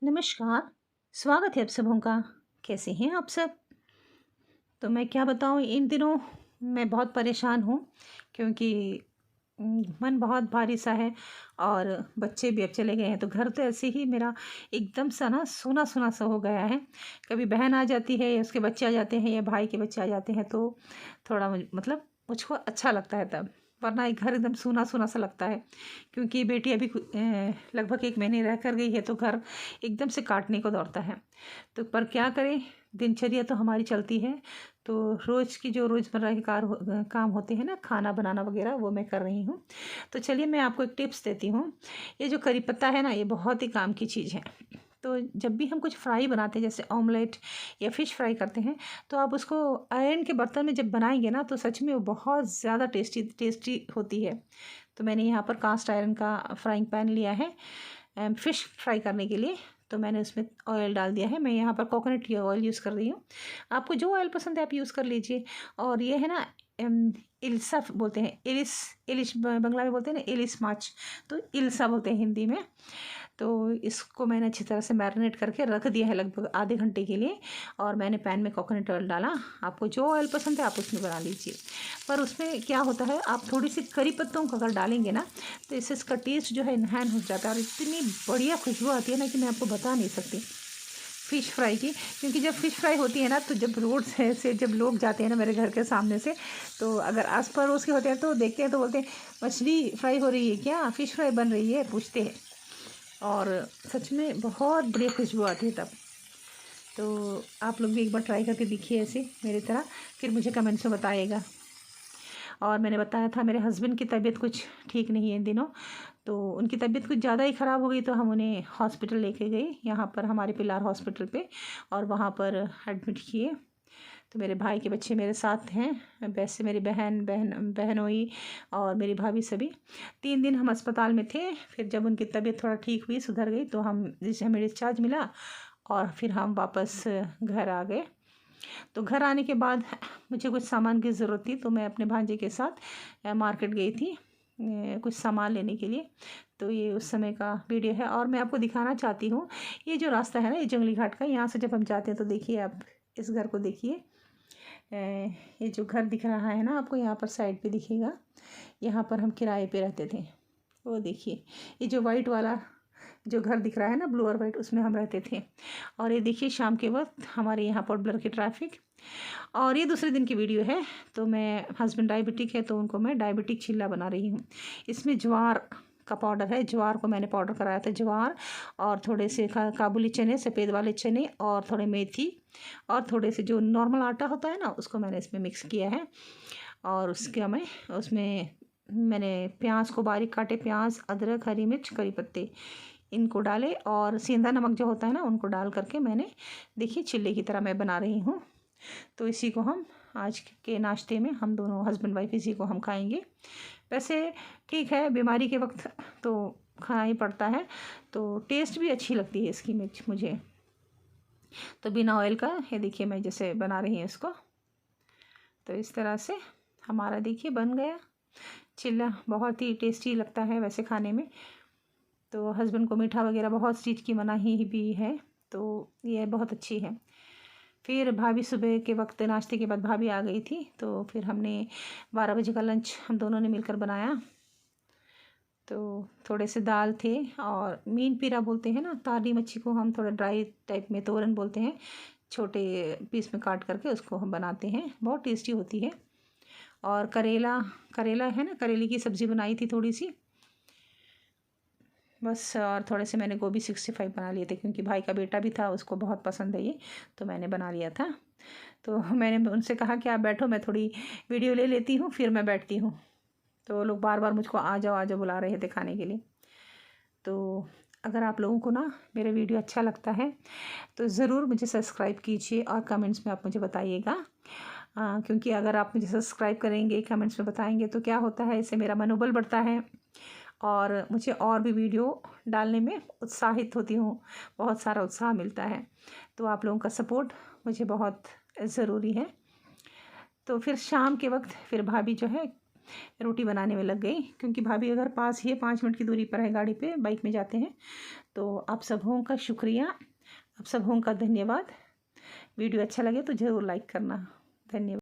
नमस्कार। स्वागत है आप सबों का। कैसे हैं आप सब? तो मैं क्या बताऊं, इन दिनों मैं बहुत परेशान हूं क्योंकि मन बहुत भारी सा है। और बच्चे भी अब चले गए हैं तो घर तो ऐसे ही मेरा एकदम सा ना सूना सूना सा हो गया है। कभी बहन आ जाती है या उसके बच्चे आ जाते हैं या भाई के बच्चे आ जाते हैं तो थोड़ा मतलब मुझको अच्छा लगता है तब, वरना एक घर एकदम सूना सूना सा लगता है। क्योंकि बेटी अभी लगभग 1 महीने रह कर गई है तो घर एकदम से काटने को दौड़ता है। तो पर क्या करें, दिनचर्या तो हमारी चलती है। तो रोज़ की जो रोज़मर्रा के काम होते हैं ना, खाना बनाना वगैरह, वो मैं कर रही हूँ। तो चलिए मैं आपको एक टिप्स देती हूँ। ये जो करी पत्ता है ना, ये बहुत ही काम की चीज़ है। तो जब भी हम कुछ फ्राई बनाते हैं, जैसे ऑमलेट या फ़िश फ्राई करते हैं, तो आप उसको आयरन के बर्तन में जब बनाएंगे ना तो सच में वो बहुत ज़्यादा टेस्टी टेस्टी होती है। तो मैंने यहाँ पर कास्ट आयरन का फ्राइंग पैन लिया है फ़िश फ्राई करने के लिए। तो मैंने उसमें ऑयल डाल दिया है। मैं यहाँ पर कोकोनट की ऑयल यूज़ कर रही हूँ। आपको जो ऑयल पसंद है आप यूज़ कर लीजिए। और ये है ना, इल्सा बोलते हैं, इलिस इलिश बंगला में बोलते हैं ना, इलिस माछ, तो इल्सा बोलते हैं हिंदी में। तो इसको मैंने अच्छी तरह से मैरिनेट करके रख दिया है लगभग आधे घंटे के लिए। और मैंने पैन में कोकोनट ऑयल डाला। आपको जो ऑयल पसंद है आप उसमें बना लीजिए। पर उसमें क्या होता है, आप थोड़ी सी करी पत्तों का अगर डालेंगे ना तो इससे इसका टेस्ट जो है इन्हांस हो जाता है और इतनी बढ़िया खुशबू आती है ना कि मैं आपको बता नहीं सकती फ़िश फ्राई की। क्योंकि जब फ़िश फ्राई होती है ना तो जब रोड से जब लोग जाते हैं ना मेरे घर के सामने से, तो अगर आस पड़ोस के होते हैं तो देखते हैं तो बोलते हैं, मछली फ्राई हो रही है क्या, फ़िश फ्राई बन रही है, पूछते हैं। और सच में बहुत बढ़िया खुशबू आती है तब। तो आप लोग भी एक बार ट्राई करके देखिए ऐसे मेरी तरह, फिर मुझे कमेंट्स में बताइएगा। और मैंने बताया था मेरे हस्बैंड की तबीयत कुछ ठीक नहीं है इन दिनों। तो उनकी तबीयत कुछ ज़्यादा ही ख़राब हो गई तो हम उन्हें हॉस्पिटल लेके गए, यहाँ पर हमारे पिलार हॉस्पिटल पे, और वहाँ पर एडमिट किए। तो मेरे भाई के बच्चे मेरे साथ हैं, वैसे मेरी बहनोई और मेरी भाभी सभी 3 दिन हम अस्पताल में थे। फिर जब उनकी तबीयत थोड़ा ठीक हुई, सुधर गई, तो हमें डिस्चार्ज मिला और फिर हम वापस घर आ गए। तो घर आने के बाद मुझे कुछ सामान की ज़रूरत थी तो मैं अपने भांजे के साथ मार्केट गई थी कुछ सामान लेने के लिए। तो ये उस समय का वीडियो है और मैं आपको दिखाना चाहती हूँ। ये जो रास्ता है ना, ये जंगली घाट का, यहाँ से जब हम जाते हैं तो देखिए आप इस घर को देखिए। ये जो घर दिख रहा है ना आपको, यहाँ पर साइड पे दिखेगा, यहाँ पर हम किराए पे रहते थे। वो देखिए, ये जो वाइट वाला जो घर दिख रहा है ना, ब्लू और वाइट, उसमें हम रहते थे। और ये देखिए शाम के वक्त हमारे यहाँ पर ब्लर की ट्रैफिक। और ये दूसरे दिन की वीडियो है। तो मैं हस्बैंड डायबिटिक है तो उनको मैं डायबिटिक चिल्ला बना रही हूँ। इसमें ज्वार का पाउडर है, ज्वार को मैंने पाउडर कराया था, ज्वार और थोड़े से काबुली चने, सफ़ेद वाले चने, और थोड़े मेथी, और थोड़े से जो नॉर्मल आटा होता है ना उसको मैंने इसमें मिक्स किया है। और उसमें मैंने प्याज को बारीक काटे, प्याज, अदरक, हरी मिर्च, करी पत्ते, इनको डाले और सेंधा नमक जो होता है ना उनको डाल करके मैंने, देखिए, चिल्ले की तरह मैं बना रही हूँ। तो इसी को हम आज के नाश्ते में हम दोनों हस्बैंड वाइफ इसी को हम खाएंगे। वैसे ठीक है, बीमारी के वक्त तो खाना ही पड़ता है। तो टेस्ट भी अच्छी लगती है इसकी मिर्च मुझे। तो बिना ऑयल का ये देखिए मैं जैसे बना रही हूँ इसको। तो इस तरह से हमारा देखिए बन गया चिल्ला। बहुत ही टेस्टी लगता है वैसे खाने में। तो हस्बैंड को मीठा वगैरह बहुत चीज़ की मनाही भी है, तो ये बहुत अच्छी है। फिर भाभी सुबह के वक्त नाश्ते के बाद भाभी आ गई थी तो फिर हमने 12 बजे का लंच हम दोनों ने मिलकर बनाया। तो थोड़े से दाल थे और मीन पीरा बोलते हैं ना, तारी मच्छी को हम थोड़ा ड्राई टाइप में तोरन बोलते हैं, छोटे पीस में काट करके उसको हम बनाते हैं, बहुत टेस्टी होती है। और करेला करेला है ना, करेले की सब्ज़ी बनाई थी थोड़ी सी बस। और थोड़े से मैंने गोभी 65 बना लिए थे क्योंकि भाई का बेटा भी था, उसको बहुत पसंद है ये, तो मैंने बना लिया था। तो मैंने उनसे कहा कि आप बैठो, मैं थोड़ी वीडियो ले लेती हूँ, फिर मैं बैठती हूँ। तो लोग बार बार मुझको आ जाओ बुला रहे थे खाने के लिए। तो अगर आप लोगों को ना मेरा वीडियो अच्छा लगता है तो ज़रूर मुझे सब्सक्राइब कीजिए और कमेंट्स में आप मुझे बताइएगा। क्योंकि अगर आप मुझे सब्सक्राइब करेंगे, कमेंट्स में बताएंगे, तो क्या होता है, इससे मेरा मनोबल बढ़ता है और मुझे और भी वीडियो डालने में उत्साहित होती हूँ, बहुत सारा उत्साह मिलता है। तो आप लोगों का सपोर्ट मुझे बहुत ज़रूरी है। तो फिर शाम के वक्त फिर भाभी जो है रोटी बनाने में लग गई, क्योंकि भाभी अगर पास ही है, 5 मिनट की दूरी पर है, गाड़ी पे बाइक में जाते हैं। तो आप सबों का शुक्रिया, आप सबों का धन्यवाद। वीडियो अच्छा लगे तो ज़रूर लाइक करना। धन्यवाद।